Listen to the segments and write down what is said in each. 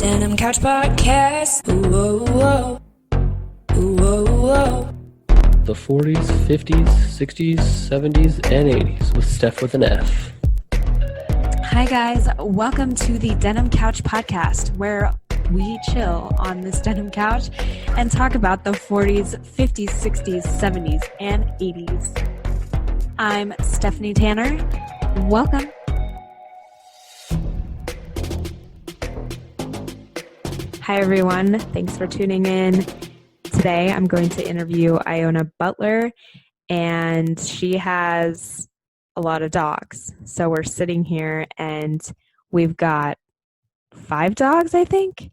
Denim Couch Podcast. Ooh, whoa, ooh, whoa, whoa. The 40s, 50s, 60s, 70s, and 80s with Steph with an F. Hi guys, welcome to the Denim Couch Podcast, where we chill on this denim couch and talk about the 40s, 50s, 60s, 70s, and 80s. I'm Stefani Tanner. Welcome. Hi everyone, thanks for tuning in. Today I'm going to interview Iona Butler, and she has a lot of dogs. So we're sitting here and we've got 5 dogs, I think.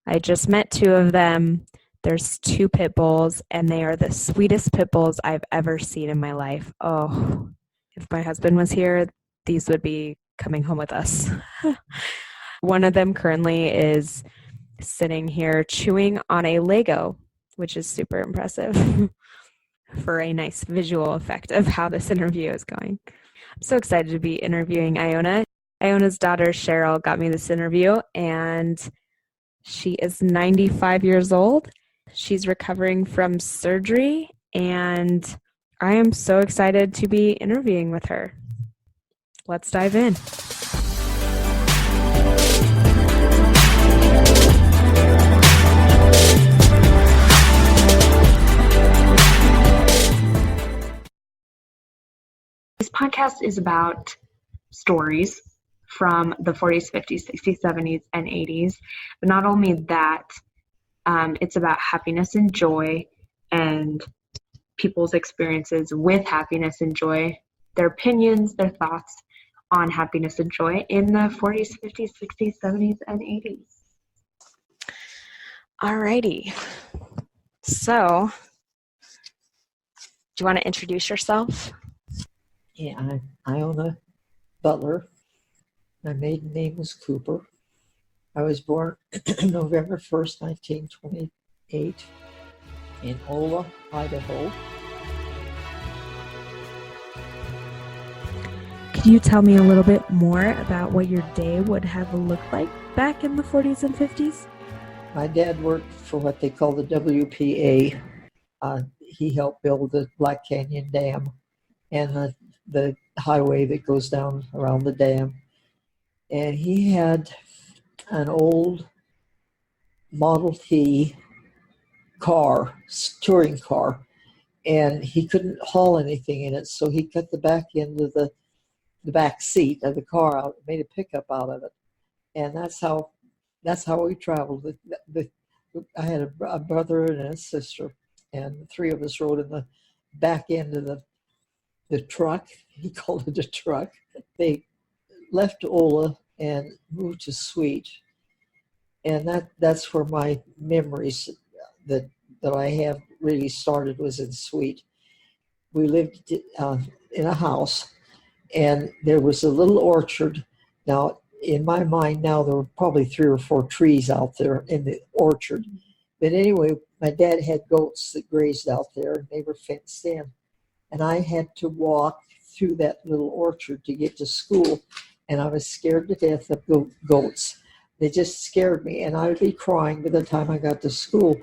I just met 2 of them. There's 2 pit bulls, and they are the sweetest pit bulls I've ever seen in my life. Oh, if my husband was here, these would be coming home with us. One of them currently is sitting here chewing on a Lego, which is super impressive for a nice visual effect of how this interview is going. I'm so excited to be interviewing Iona. Iona's daughter, Cheryl, got me this interview, and she is 95 years old. She's recovering from surgery, and I am so excited to be interviewing with her. Let's dive in. This podcast is about stories from the 40s, 50s, 60s, 70s, and 80s. But not only that, it's about happiness and joy and people's experiences with happiness and joy, their opinions, their thoughts on happiness and joy in the 40s, 50s, 60s, 70s, and 80s. Alrighty. So, do you want to introduce yourself? Yeah, I'm Iona Butler. My maiden name was Cooper. I was born November 1st, 1928 in Iona, Idaho. Could you tell me a little bit more about what your day would have looked like back in the 40s and 50s? My dad worked for what they call the WPA. He helped build the Black Canyon Dam and the highway that goes down around the dam. And he had an old Model T car, touring car, and he couldn't haul anything in it, so he cut the back end of the back seat of the car out, made a pickup out of it, and that's how we traveled. I had a brother and a sister, and the 3 of us rode in the back end of the truck. He called it a truck. They left Ola and moved to Sweet, and that's where my memories that I have really started, was in Sweet. We lived in a house, and there was a little orchard. Now, in my mind now, there were probably 3 or 4 trees out there in the orchard. But anyway, my dad had goats that grazed out there, and they were fenced in. And I had to walk through that little orchard to get to school, and I was scared to death of the goats. They just scared me, and I would be crying by the time I got to school.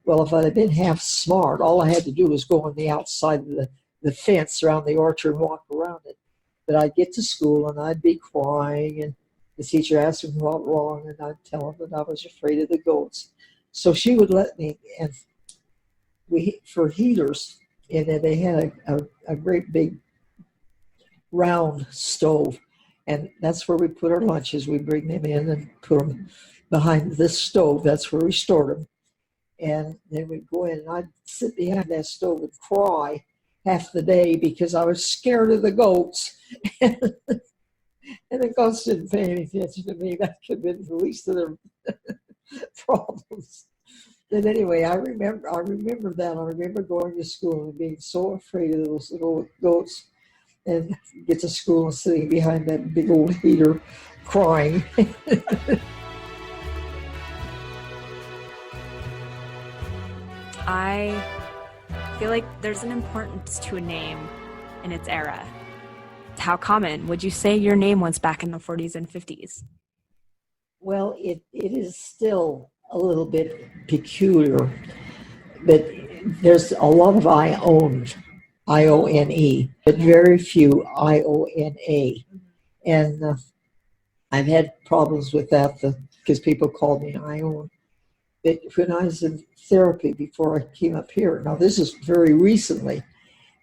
Well, if I'd have been half smart, all I had to do was go on the outside of the fence around the orchard and walk around it. But I'd get to school, and I'd be crying, and the teacher asked me what was wrong, and I'd tell him that I was afraid of the goats. So she would let me, and for heaters, and then they had a great big round stove, and that's where we put our lunches. We bring them in and put them behind this stove. That's where we stored them. And then we'd go in, and I'd sit behind that stove and cry half the day because I was scared of the goats. And the goats didn't pay any attention to me. That could have been the least of their problems. But anyway, I remember that. I remember going to school and being so afraid of those little goats, and get to school and sitting behind that big old heater crying. I feel like there's an importance to a name in its era. How common would you say your name was back in the 40s and 50s? Well, it is still a little bit peculiar, but there's a lot of I own, IONE, but very few IONA. And I've had problems with that because people call me Ione. But when I was in therapy before I came up here, now this is very recently,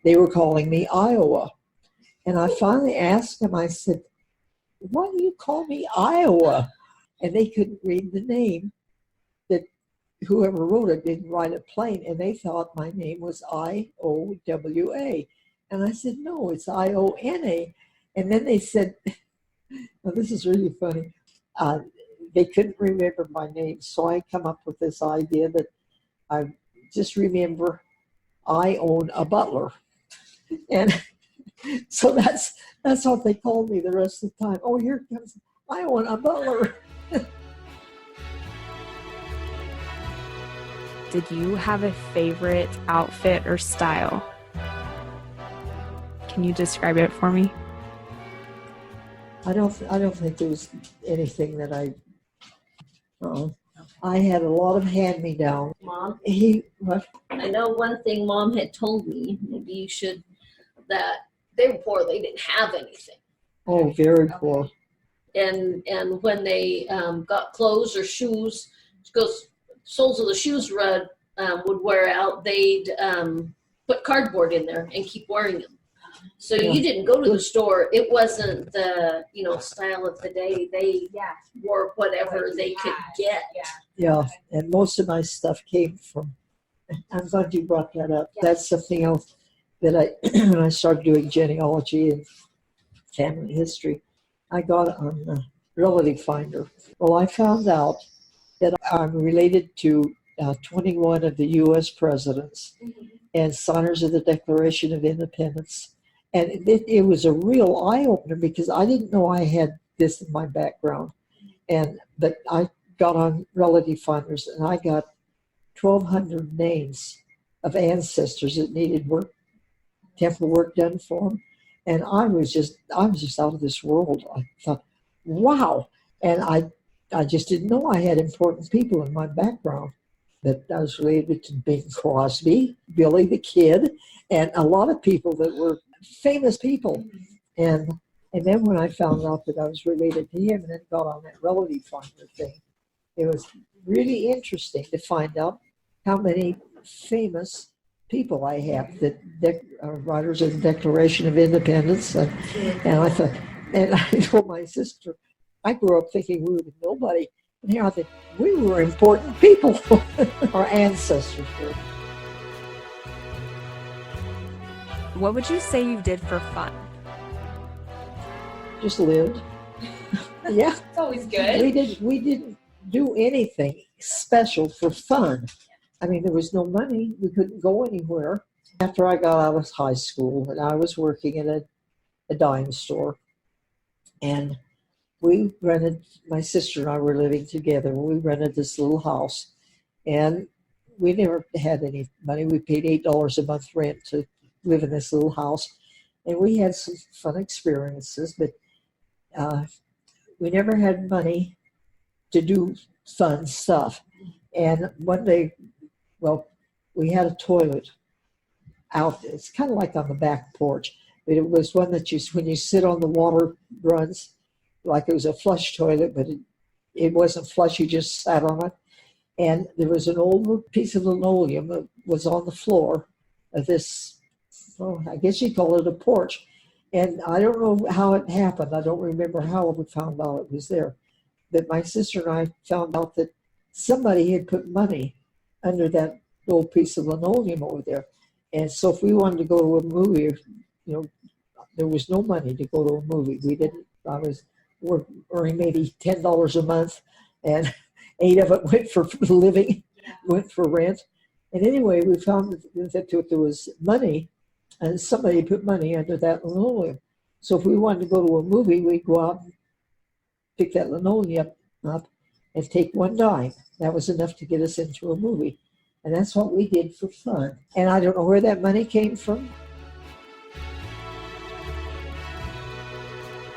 they were calling me Iowa. And I finally asked them, I said, why do you call me Iowa? And they couldn't read the name, that whoever wrote it didn't write it plain, and they thought my name was IOWA. And I said, no, it's IONA. And then they said, well, this is really funny. They couldn't remember my name, so I come up with this idea that I just remember I own a Butler. And so that's what they called me the rest of the time. Oh, here comes, I own a Butler. Did you have a favorite outfit or style? Can you describe it for me? I don't think there was anything that I had a lot of hand-me-down. Mom, What? I know one thing Mom had told me, maybe you should, that they were poor, they didn't have anything. Oh, very poor. And when they got clothes or shoes, because soles of the shoes would wear out, they'd put cardboard in there and keep wearing them. So Yeah. you didn't go to the store. It wasn't the style of the day. They wore whatever they could get. Yeah, and most of my stuff came from, I'm glad you brought that up. That's something else that when I started doing genealogy and family history, I got on the Relative Finder. Well, I found out that I'm related to 21 of the U.S. presidents and signers of the Declaration of Independence. And it was a real eye-opener because I didn't know I had this in my background. But I got on Relative Finders and I got 1,200 names of ancestors that needed temple work done for them. And I was just out of this world. I thought, wow. And I just didn't know I had important people in my background. That I was related to Bing Crosby, Billy the Kid, and a lot of people that were famous people. And then when I found out that I was related to him and then got on that Relative Finder thing, it was really interesting to find out how many famous people I have that are writers of the Declaration of Independence. And I thought, and I told my sister, I grew up thinking we were nobody. And here I thought, we were important people. Our ancestors were. What would you say you did for fun? Just lived. Yeah. It's always good. We didn't do anything special for fun. I mean, there was no money. We couldn't go anywhere. After I got out of high school, and I was working at a dime store, and we rented, my sister and I were living together. We rented this little house, and we never had any money. We paid $8 a month rent to live in this little house, and we had some fun experiences, but we never had money to do fun stuff. And one day, well, we had a toilet out. It's kind of like on the back porch, but it was one that when you sit on the water runs, like it was a flush toilet, but it wasn't flush, you just sat on it. And there was an old piece of linoleum that was on the floor of this, well, I guess you'd call it a porch. And I don't know how it happened. I don't remember how we found out it was there. But my sister and I found out that somebody had put money under that old piece of linoleum over there. And so if we wanted to go to a movie, there was no money to go to a movie. I was earning maybe $10 a month, and 8 of it went for living, went for rent. And anyway, we found that there was money, and somebody put money under that linoleum. So if we wanted to go to a movie, we'd go out and pick that linoleum up and take 1 dime. That was enough to get us into a movie. And that's what we did for fun. And I don't know where that money came from.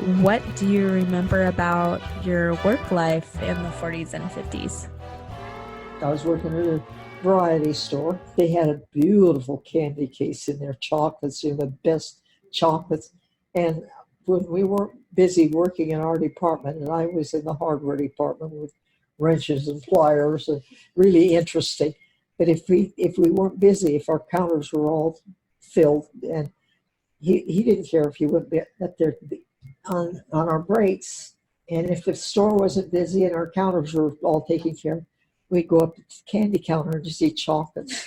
what do you remember about your work life in the 40s and 50s? I was working at a variety store. They had a beautiful candy case in their chocolates, the best chocolates. And when we weren't busy working in our department, and I was in the hardware department with wrenches and pliers, and really interesting. But if we weren't busy, if our counters were all filled, and he didn't care if you went up there on our breaks, and if the store wasn't busy and our counters were all taken care of, we'd go up to the candy counter and just eat chocolates,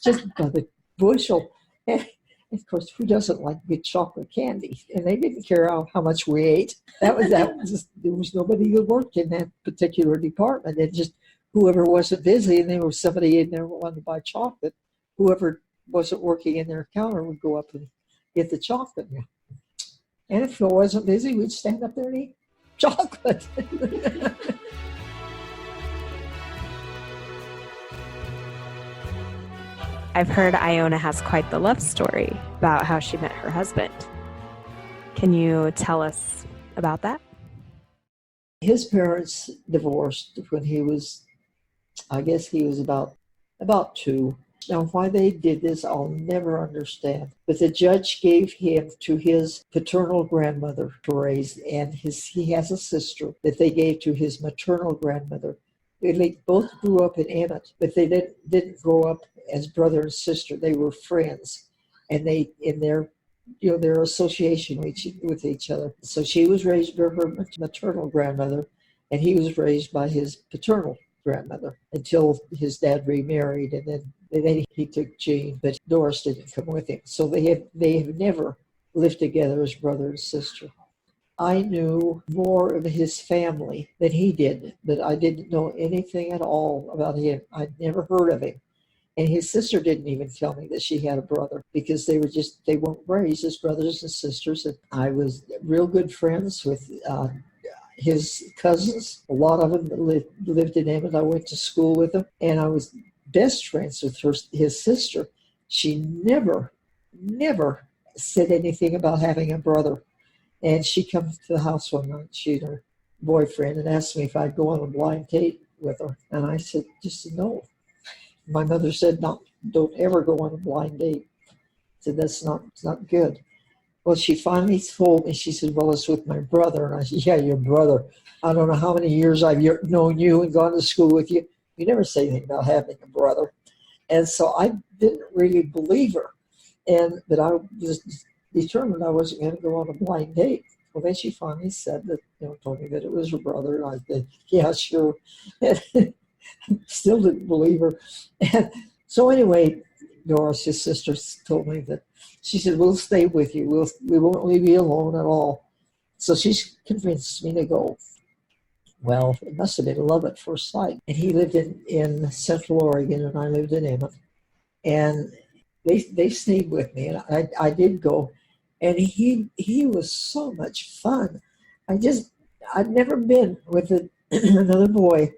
just by the bushel. And of course, who doesn't like good chocolate candy? And they didn't care how much we ate. There was nobody who worked in that particular department. It just whoever wasn't busy, and there was somebody in there who wanted to buy chocolate. Whoever wasn't working in their counter would go up and get the chocolate. And if it wasn't busy, we'd stand up there and eat chocolate. I've heard Iona has quite the love story about how she met her husband. Can you tell us about that? His parents divorced when he was, I guess he was about 2. Now, why they did this, I'll never understand. But the judge gave him to his paternal grandmother to raise, and he has a sister that they gave to his maternal grandmother. They both grew up in Emmett, but they didn't grow up as brother and sister. They were friends, and they in their association with each other. So she was raised by her maternal grandmother, and he was raised by his paternal grandmother until his dad remarried, and then he took Jean, but Doris didn't come with him. So they have never lived together as brother and sister. I knew more of his family than he did, but I didn't know anything at all about him. I'd never heard of him. And his sister didn't even tell me that she had a brother, because they weren't raised as brothers and sisters. And I was real good friends with his cousins. A lot of them lived in Emmett. I went to school with them, and I was best friends with his sister. She never said anything about having a brother. And she comes to the house one night, she and her boyfriend, and asked me if I'd go on a blind date with her. And I said, just no. My mother said, don't ever go on a blind date. I said, it's not good. Well, she finally told me, she said, well, it's with my brother. And I said, yeah, your brother. I don't know how many years I've known you and gone to school with you. You never say anything about having a brother. And so I didn't really believe her. But I was determined I wasn't going to go on a blind date. Well, then she finally said that, told me that it was her brother. And I said, yeah, sure. Still didn't believe her. And so anyway, Doris, his sister, told me that, she said, we'll stay with you. We won't leave you alone at all. So she convinced me to go. Well, it must have been love at first sight. And he lived in Central Oregon, and I lived in Emmett. And they stayed with me, and I did go. And he was so much fun. I'd never been with another boy.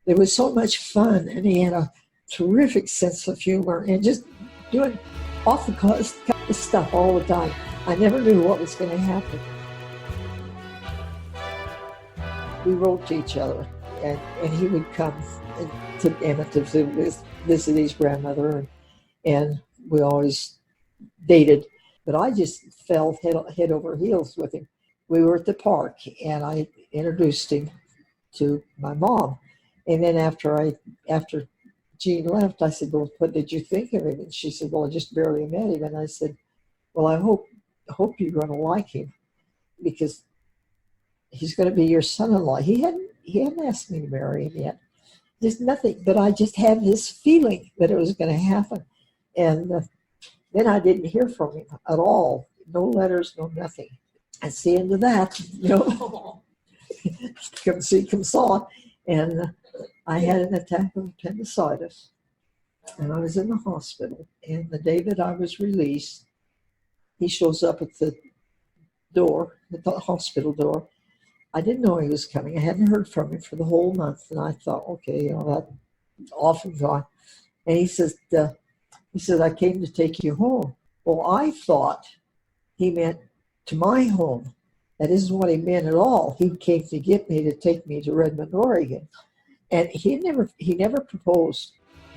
There was so much fun, and he had a terrific sense of humor, and just doing off the cuff stuff all the time. I never knew what was going to happen. We wrote to each other, and he would come to Emmett to visit his grandmother, and we always dated. But I just fell head over heels with him. We were at the park, and I introduced him to my mom. And then after Jean left, I said, well, what did you think of him? And she said, well, I just barely met him. And I said, well, I hope you're going to like him, because he's going to be your son-in-law. He hadn't asked me to marry him yet. Just nothing, but I just had this feeling that it was going to happen. And then I didn't hear from him at all. No letters, no nothing. That's the end of that, Come see, come saw. And I had an attack of appendicitis, and I was in the hospital. And the day that I was released, he shows up at the door, at the hospital door. I didn't know he was coming. I hadn't heard from him for the whole month, and I thought, okay, that's off and gone. And he said, I came to take you home. Well, I thought he meant to my home, that isn't what he meant at all. He came to get me to take me to Redmond, Oregon. And he never proposed,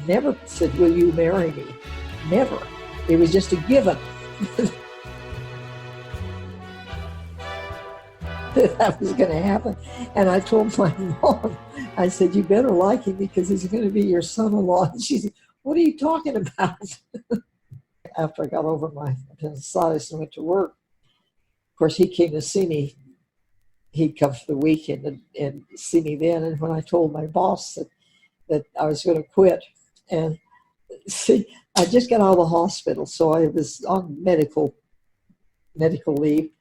never said, will you marry me? Never. It was just a given. That was going to happen. And I told my mom, I said, you better like him because he's going to be your son-in-law. And she said, what are you talking about? After I got over my appendicitis and went to work, of course, he came to see me. He'd come for the weekend and see me then. And when I told my boss that I was going to quit, and see, I just got out of the hospital, so I was on medical leave.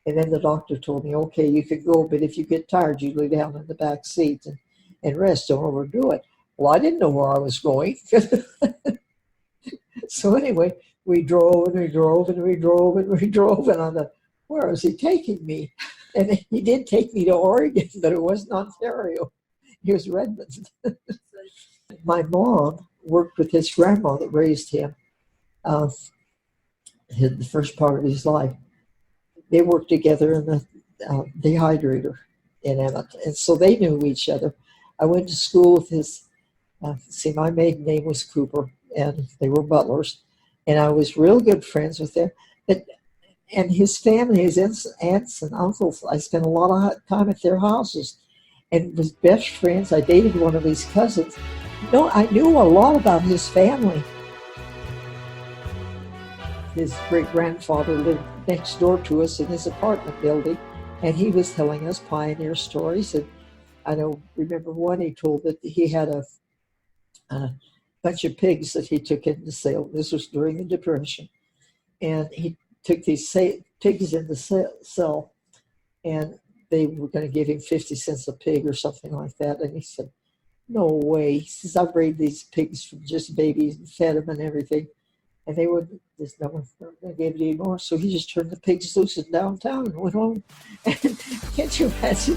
And then the doctor told me, okay, you can go, but if you get tired, you lay down in the back seat and rest. Don't overdo it. Well, I didn't know where I was going. So anyway, we drove and we drove and we drove and we drove. And I thought, where is he taking me? And he did take me to Oregon, but it wasn't Ontario. It was Redmond. My mom worked with his grandma that raised him the first part of his life. They worked together in the dehydrator in Emmett, and so they knew each other. I went to school with his, my maiden name was Cooper, and they were Butlers, and I was real good friends with them. And his family, his aunts and uncles, I spent a lot of time at their houses and was best friends. I dated one of his cousins. No, I knew a lot about his family. His great-grandfather lived next door to us in his apartment building, and he was telling us pioneer stories. And I remember one he told that he had a bunch of pigs that he took into sale. This was during the Depression. And he took these pigs in the sell, and they were going to give him 50 cents a pig or something like that. And he said, no way. He says, I've raised these pigs from just babies and fed them and everything. And they wouldn't, there's no one gave it anymore. So he just turned the pigs loose in downtown and went home. And can't you imagine?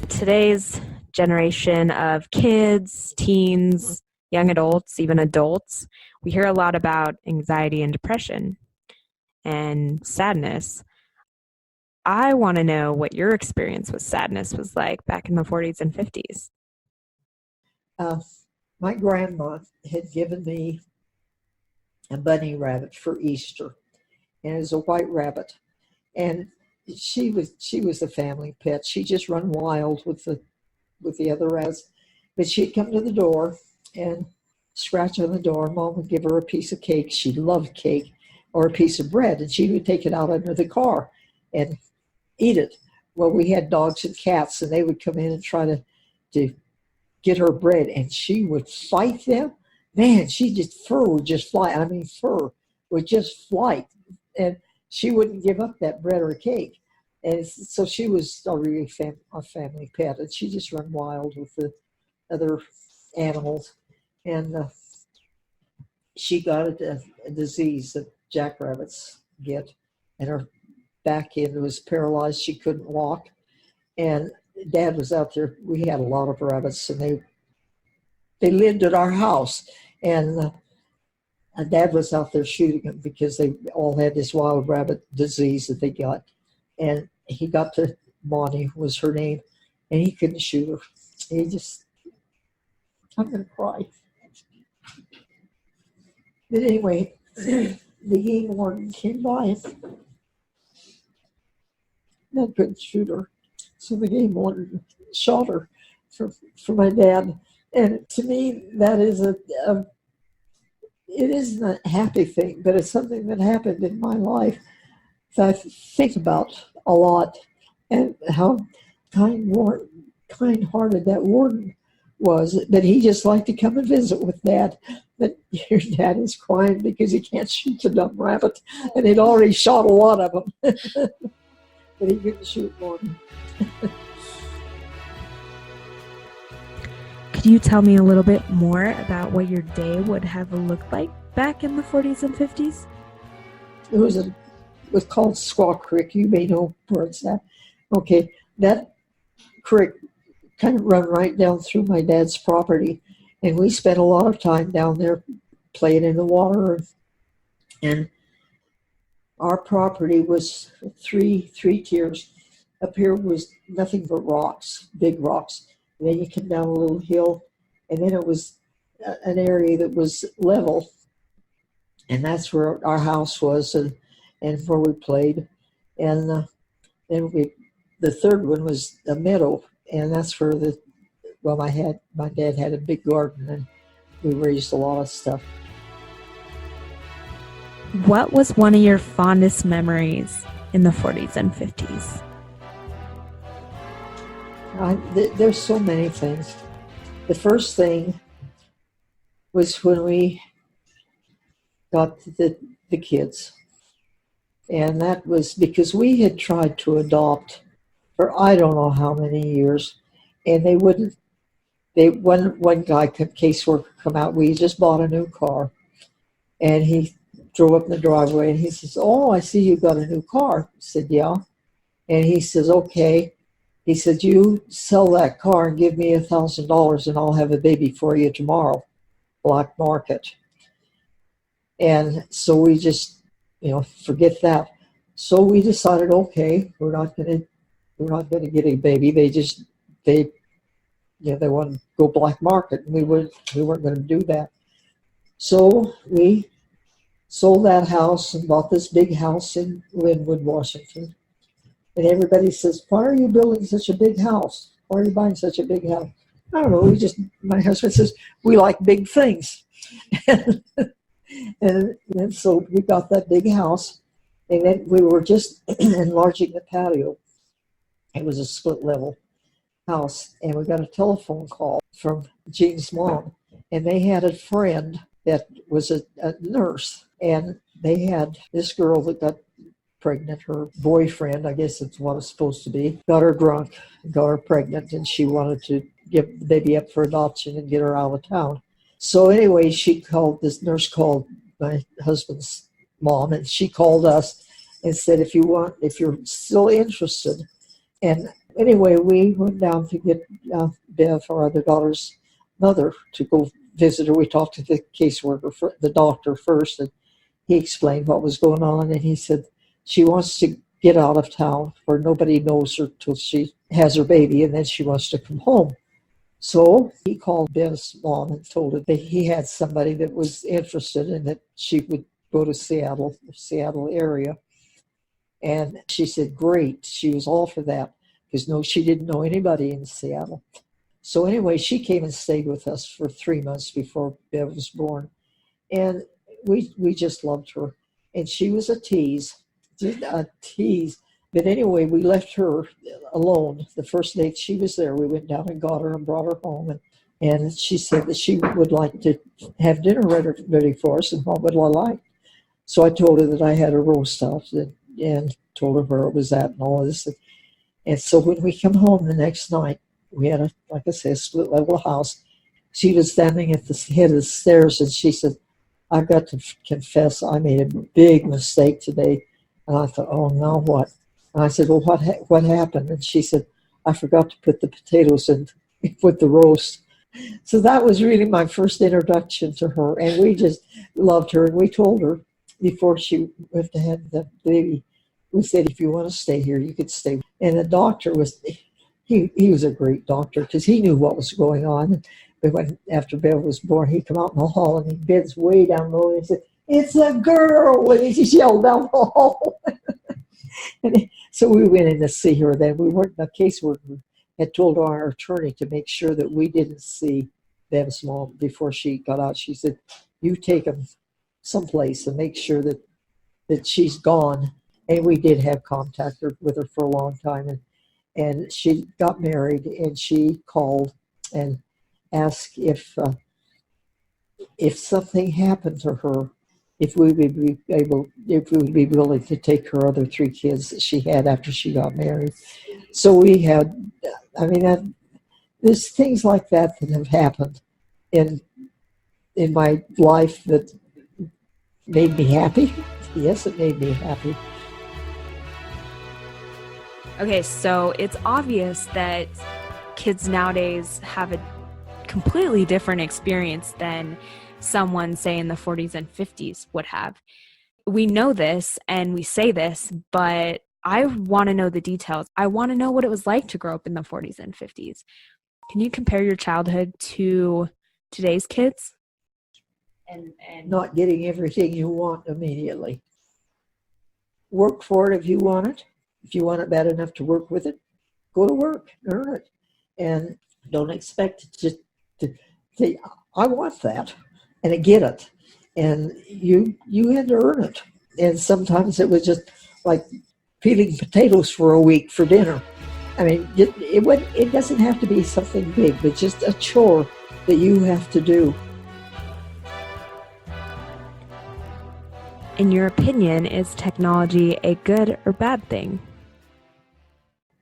Today's generation of kids, teens, young adults, even adults, we hear a lot about anxiety and depression and sadness. I want to know what your experience with sadness was like back in the 40s and 50s. My grandma had given me a bunny rabbit for Easter, and it was a white rabbit. And she was a family pet. She just run wild with the other rabbits. But she'd come to the door and scratch on the door. Mom would give her a piece of cake. She loved cake, or a piece of bread, and she would take it out under the car and eat it. Well, we had dogs and cats, and they would come in and try to get her bread, and she would fight them. Man, fur would just fly. I mean, fur would just fly, and she wouldn't give up that bread or cake. And so she was already a family pet, and she just ran wild with the other animals. And she got a disease that jackrabbits get, and her back end was paralyzed. She couldn't walk. And Dad was out there. We had a lot of rabbits, and they lived at our house. And Dad was out there shooting them because they all had this wild rabbit disease that they got. And he got to Bonnie, was her name, and he couldn't shoot her. I'm going to cry. But anyway, the game warden came by and couldn't shoot her. So the game warden shot her for my dad. And to me, that is it isn't a happy thing, but it's something that happened in my life that I think about a lot, and how kind-hearted that warden was. But he just liked to come and visit with Dad. But your dad is crying because he can't shoot the dumb rabbit, and he'd already shot a lot of them. But he couldn't shoot one. Could you tell me a little bit more about what your day would have looked like back in the 40s and 50s? It was called Squaw Creek. You may know where it's at. Okay, that creek kind of run right down through my dad's property. And we spent a lot of time down there playing in the water. And our property was three tiers. Up here was nothing but rocks, big rocks. And then you come down a little hill, and then it was an area that was level. And that's where our house was, and where we played. And then the third one was a meadow, and that's where my dad had a big garden, and we raised a lot of stuff. What was one of your fondest memories in the 40s and 50s? There's so many things. The first thing was when we got the kids. And that was because we had tried to adopt for I don't know how many years, and they wouldn't. One guy, caseworker, come out. We just bought a new car, and he drove up in the driveway, and he says, "Oh, I see you got a new car." I said, "Yeah," and he says, "Okay." He said, "You sell that car and give me $1,000, and I'll have a baby for you tomorrow, black market." And so we just, forget that. So we decided, okay, we're not going to get a baby. They want to go black market, and we weren't going to do that. So we sold that house and bought this big house in Linwood, Washington. And everybody says, "Why are you building such a big house? Why are you buying such a big house?" I don't know. My husband says, "We like big things." and so we got that big house, and then we were just enlarging the patio. It was a split level house, and we got a telephone call from Jean's mom, and they had a friend that was a nurse, and they had this girl that got pregnant. Her boyfriend, I guess it's what it's supposed to be, got her drunk, got her pregnant, and she wanted to give the baby up for adoption and get her out of town. So anyway, this nurse called my husband's mom, and she called us and said, if you're still interested. And anyway, we went down to get Bev, our other daughter's mother, to go visit her. We talked to the caseworker, the doctor first, and he explained what was going on, and he said she wants to get out of town where nobody knows her till she has her baby, and then she wants to come home. So he called Bev's mom and told her that he had somebody that was interested and that she would go to the Seattle area. And she said, great. She was all for that because she didn't know anybody in Seattle. So anyway, she came and stayed with us for 3 months before Bev was born. And we just loved her. And she was a tease. But anyway, we left her alone. The first day she was there, we went down and got her and brought her home. And she said that she would like to have dinner ready for us, and what would I like? So I told her that I had a roast out and told her where it was at and all of this. And so when we come home the next night, we had like I said, a split level house. She was standing at the head of the stairs, and she said, I've got to confess, I made a big mistake today. And I thought, oh, now what? And I said, well, what happened? And she said, I forgot to put the potatoes in with the roast. So that was really my first introduction to her. And we just loved her. And we told her before she went to have the baby, we said, if you want to stay here, you could stay. And the doctor he was a great doctor because he knew what was going on. But when after Bev was born, he come out in the hall and he bends way down low and he said, it's a girl. And he just yelled down the hall. So we went in to see her then. The caseworker had told our attorney to make sure that we didn't see Bev's mom before she got out. She said, you take them someplace and make sure that she's gone. And we did have contact with her for a long time. And she got married, and she called and asked if something happened to her, if we would be willing to take her other 3 kids that she had after she got married. So we had, there's things like that have happened in my life that made me happy. Yes, it made me happy. Okay, so it's obvious that kids nowadays have a completely different experience than someone, say, in the 40s and 50s would have. We know this and we say this, but I want to know the details. I want to know what it was like to grow up in the 40s and 50s. Can you compare your childhood to today's kids? And Not getting everything you want immediately. Work for it if you want it. If you want it bad enough to work with it, go to work, earn it. And don't expect it just to say, I want that, and to get it. And you had to earn it. And sometimes it was just like peeling potatoes for a week for dinner. I mean, it doesn't have to be something big, but just a chore that you have to do. in your opinion, is technology a good or bad thing?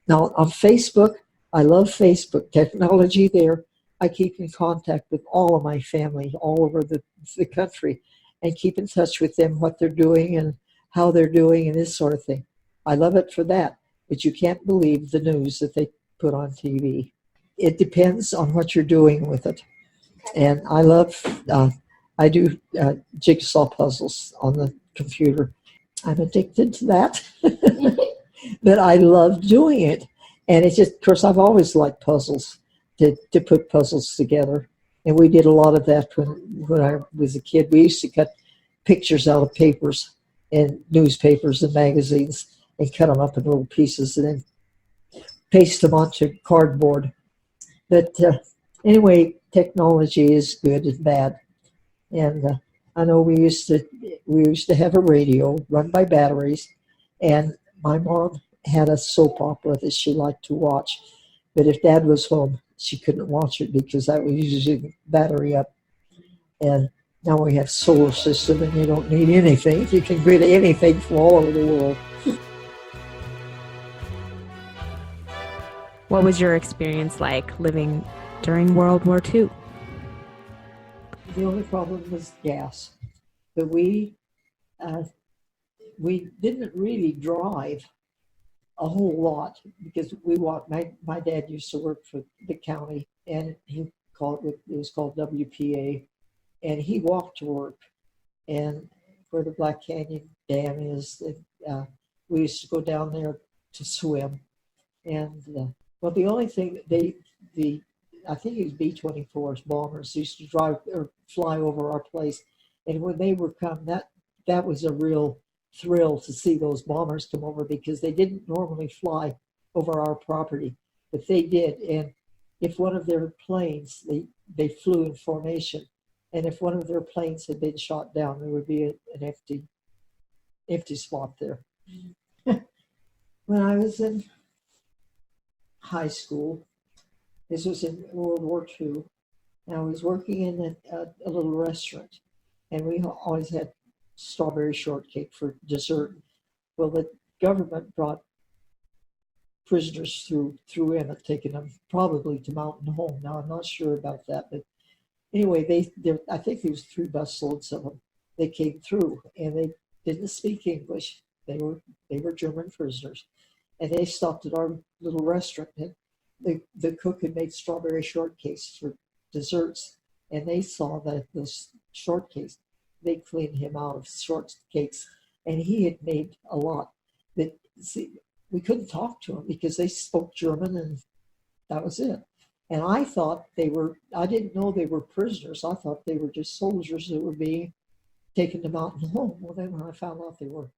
Now, on Facebook, I love Facebook technology there. I keep in contact with all of my family all over the country and keep in touch with them, what they're doing and how they're doing and this sort of thing. I love it for that, but you can't believe the news that they put on TV. It depends on what you're doing with it. And I do jigsaw puzzles on the computer. I'm addicted to that, but I love doing it. And it's just, of course, I've always liked puzzles, to put puzzles together. And we did a lot of that when I was a kid. We used to cut pictures out of papers and newspapers and magazines and cut them up in little pieces and then paste them onto cardboard. But anyway, technology is good and bad. And I know we used to have a radio run by batteries, and my mom had a soap opera that she liked to watch. But if Dad was home, she couldn't watch it because that was using battery up. And now we have solar system, and you don't need anything. You can get anything from all over the world. What was your experience like living during World War II? The only problem was gas. But we didn't really drive a whole lot because we walked. My dad used to work for the county, and it was called WPA, and he walked to work. And where the Black Canyon Dam is, we used to go down there to swim. And well, the only thing I think it was B-24s bombers used to drive or fly over our place, and when they were come, that was a real thrill to see those bombers come over because they didn't normally fly over our property, but they did. And if one of their planes, they flew in formation, and if one of their planes had been shot down, there would be an empty spot there. When I was in high school, this was in World War II, and I was working in a little restaurant, and we always had strawberry shortcake for dessert. Well, the government brought prisoners through Emmett, taking them probably to Mountain Home. Now, I'm not sure about that, but anyway, I think there was 3 busloads of them. They came through, and they didn't speak English. They were German prisoners, and they stopped at our little restaurant, and the cook had made strawberry shortcakes for desserts, and they saw that those shortcakes, they cleaned him out of shortcakes, and he had made a lot. But see, we couldn't talk to him because they spoke German, and that was it. And I didn't know they were prisoners. I thought they were just soldiers that were being taken to Mountain Home. Well, then when I found out they were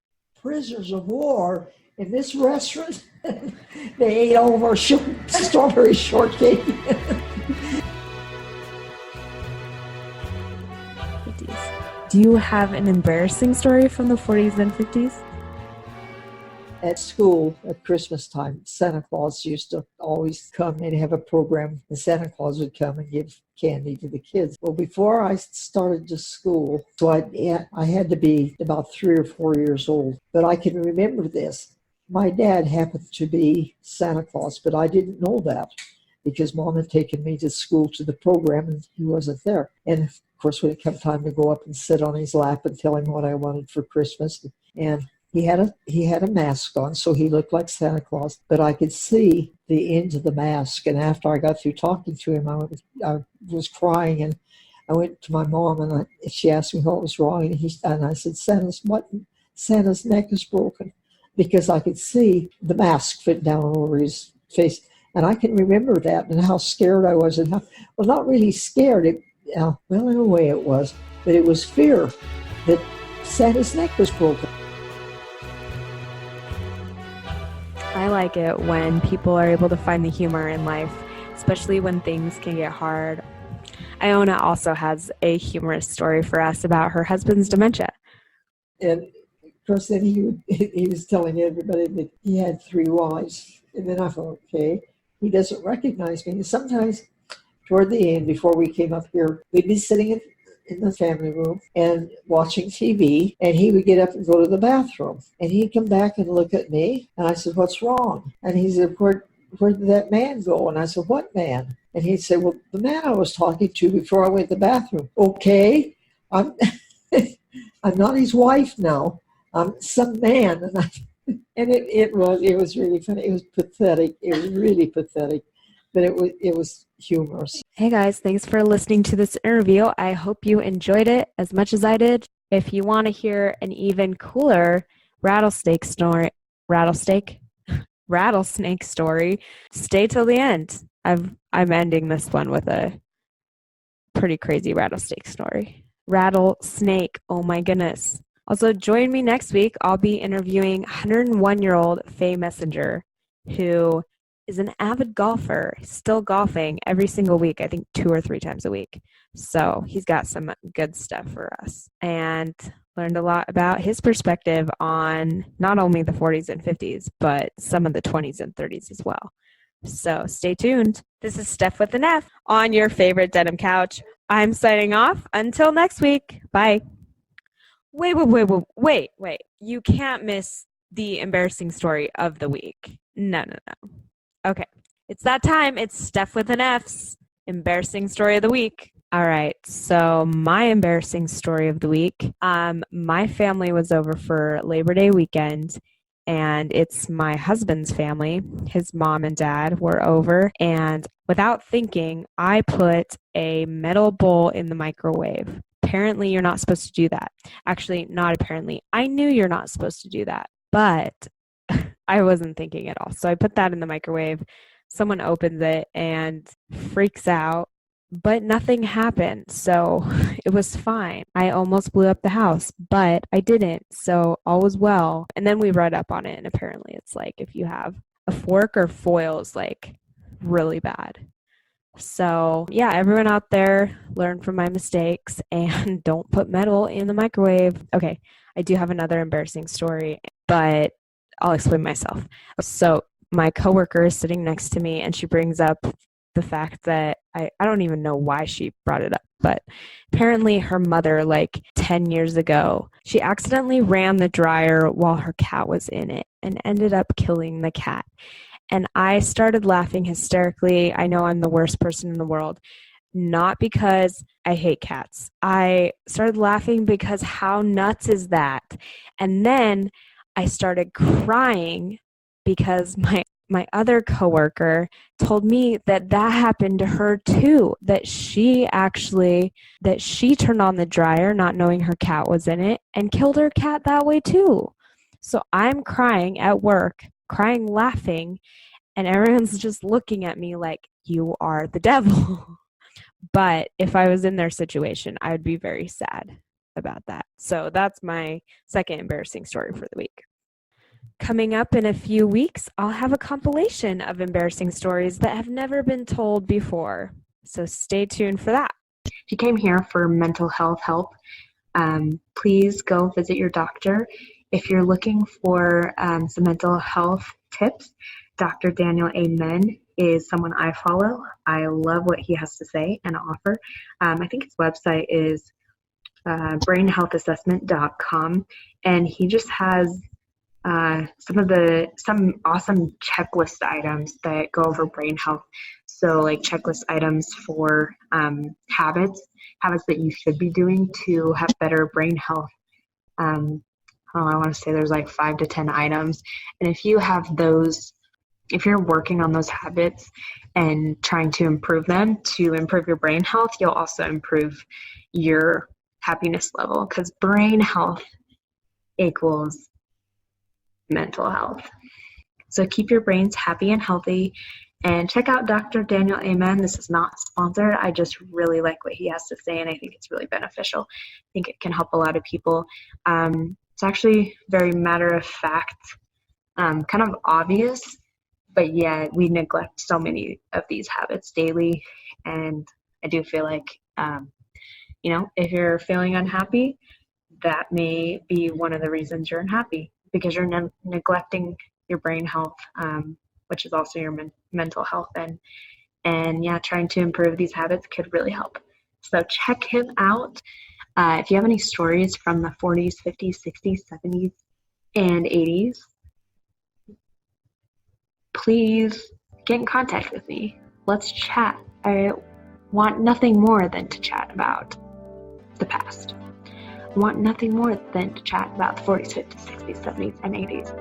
prisoners of war in this restaurant, they ate all of our strawberry shortcake. Do you have an embarrassing story from the 40s and 50s? At school, at Christmas time, Santa Claus used to always come and have a program, and Santa Claus would come and give candy to the kids. Well, before I started to school, so I had to be about 3 or 4 years old, but I can remember this. My dad happened to be Santa Claus, but I didn't know that because Mom had taken me to school to the program, and he wasn't there. And of course, when it came time to go up and sit on his lap and tell him what I wanted for Christmas, and he had a mask on, so he looked like Santa Claus, but I could see the end of the mask. And after I got through talking to him, I was crying, and I went to my mom, and she asked me what was wrong, and I said, Santa's neck is broken, because I could see the mask fit down over his face. And I can remember that and how scared I was, and well, not really scared. Well, in a way it was, but it was fear that Santa's neck was broken. I like it when people are able to find the humor in life, especially when things can get hard. Iona also has a humorous story for us about her husband's dementia. And of course, then he was telling everybody that he had 3 wives. And then I thought, okay, he doesn't recognize me. And sometimes toward the end, before we came up here, we'd be sitting in the family room and watching TV, and he would get up and go to the bathroom. And he'd come back and look at me, and I said, what's wrong? And he said, where did that man go? And I said, what man? And he'd say, well, the man I was talking to before I went to the bathroom. Okay, I'm I'm not his wife now. I'm some man. And it was really funny. It was pathetic. It was really pathetic. But it was humorous. Hey guys, thanks for listening to this interview. I hope you enjoyed it as much as I did. If you want to hear an even cooler rattlesnake story, stay till the end. I'm ending this one with a pretty crazy rattlesnake story. Rattlesnake, oh my goodness. Also, join me next week. I'll be interviewing 101-year-old Faye Messenger, who is an avid golfer, still golfing every single week, I think 2 or 3 times a week. So he's got some good stuff for us, and learned a lot about his perspective on not only the 40s and 50s, but some of the 20s and 30s as well. So stay tuned. This is Steph with an F on your favorite denim couch. I'm signing off. Until next week. Bye. Wait. You can't miss the embarrassing story of the week. No. Okay. It's that time. It's Steph with an F's embarrassing story of the week. All right. So my embarrassing story of the week. My family was over for Labor Day weekend, and it's my husband's family. His mom and dad were over, and without thinking, I put a metal bowl in the microwave. Apparently, you're not supposed to do that. Actually, not apparently. I knew you're not supposed to do that, but I wasn't thinking at all. So I put that in the microwave. Someone opens it and freaks out, but nothing happened. So it was fine. I almost blew up the house, but I didn't. So all was well. And then we read up on it, and apparently it's like if you have a fork or foil is like really bad. So yeah, everyone out there, learn from my mistakes and don't put metal in the microwave. Okay, I do have another embarrassing story, but I'll explain myself. So my coworker is sitting next to me, and she brings up the fact that I don't even know why she brought it up, but apparently her mother, like 10 years ago, she accidentally ran the dryer while her cat was in it and ended up killing the cat. And I started laughing hysterically. I know I'm the worst person in the world, not because I hate cats. I started laughing because how nuts is that? And then I started crying because my other coworker told me that happened to her too, that she turned on the dryer not knowing her cat was in it and killed her cat that way too. So I'm crying at work, laughing, and everyone's just looking at me like, you are the devil. But if I was in their situation, I would be very sad about that. So that's my second embarrassing story for the week. Coming up in a few weeks, I'll have a compilation of embarrassing stories that have never been told before. So stay tuned for that. If you came here for mental health help, please go visit your doctor. If you're looking for some mental health tips, Dr. Daniel Amen is someone I follow. I love what he has to say and offer. I think his website is brainhealthassessment.com, and he just has some awesome checklist items that go over brain health. So like checklist items for habits that you should be doing to have better brain health. I want to say there's like 5 to 10 items. And if you have those, if you're working on those habits and trying to improve them to improve your brain health, you'll also improve your happiness level, because brain health equals mental health. So keep your brains happy and healthy, and check out Dr. Daniel Amen. This is not sponsored. I just really like what he has to say, and I think it's really beneficial. I think it can help a lot of people. It's actually very matter of fact, kind of obvious, but yet we neglect so many of these habits daily. And I do feel like, if you're feeling unhappy, that may be one of the reasons you're unhappy, because you're neglecting your brain health, which is also your mental health. And yeah, trying to improve these habits could really help. So check him out. If you have any stories from the 40s, 50s, 60s, 70s, and 80s, please get in contact with me. Let's chat. I want nothing more than to chat about the past. I want nothing more than to chat about the 40s, 50s, 60s, 70s, and 80s.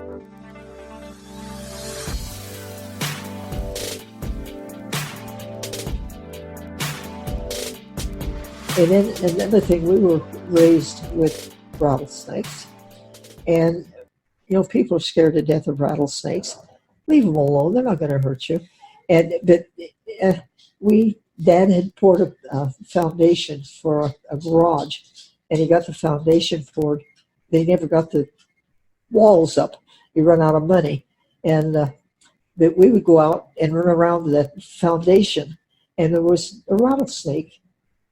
And then another thing, we were raised with rattlesnakes, and people are scared to death of rattlesnakes. Leave them alone; they're not going to hurt you. But Dad had poured a foundation for a garage, and he got the foundation poured. They never got the walls up. He ran out of money, and that we would go out and run around the foundation, and there was a rattlesnake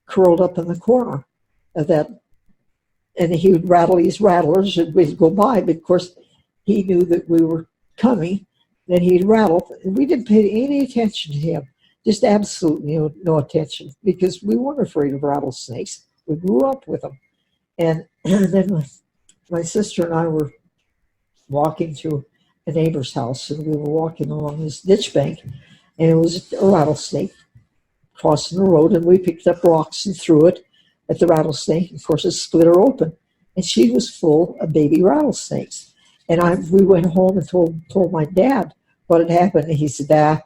curled up in the corner of that, and he would rattle these rattlers, and we'd go by, but of course he knew that we were coming, then he'd rattle, and we didn't pay any attention to him, just absolutely no attention, because we weren't afraid of rattlesnakes. We grew up with them. And then my sister and I were walking through a neighbor's house, and we were walking along this ditch bank, and it was a rattlesnake crossing the road, and we picked up rocks and threw it at the rattlesnake. Of course, it split her open, and she was full of baby rattlesnakes. And we went home and told my dad what had happened, and he said,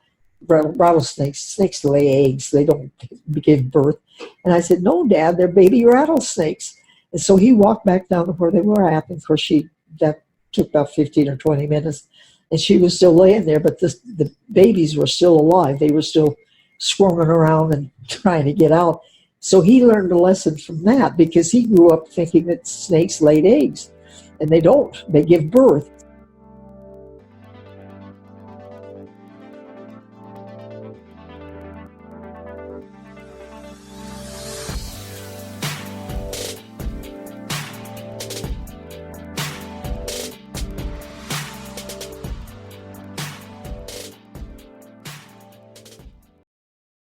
snakes lay eggs, they don't give birth. And I said, no, Dad, they're baby rattlesnakes. And so he walked back down to where they were at, and of course that took about 15 or 20 minutes, and she was still laying there, but the babies were still alive. They were still squirming around and trying to get out. So he learned a lesson from that, because he grew up thinking that snakes laid eggs, and they don't. They give birth.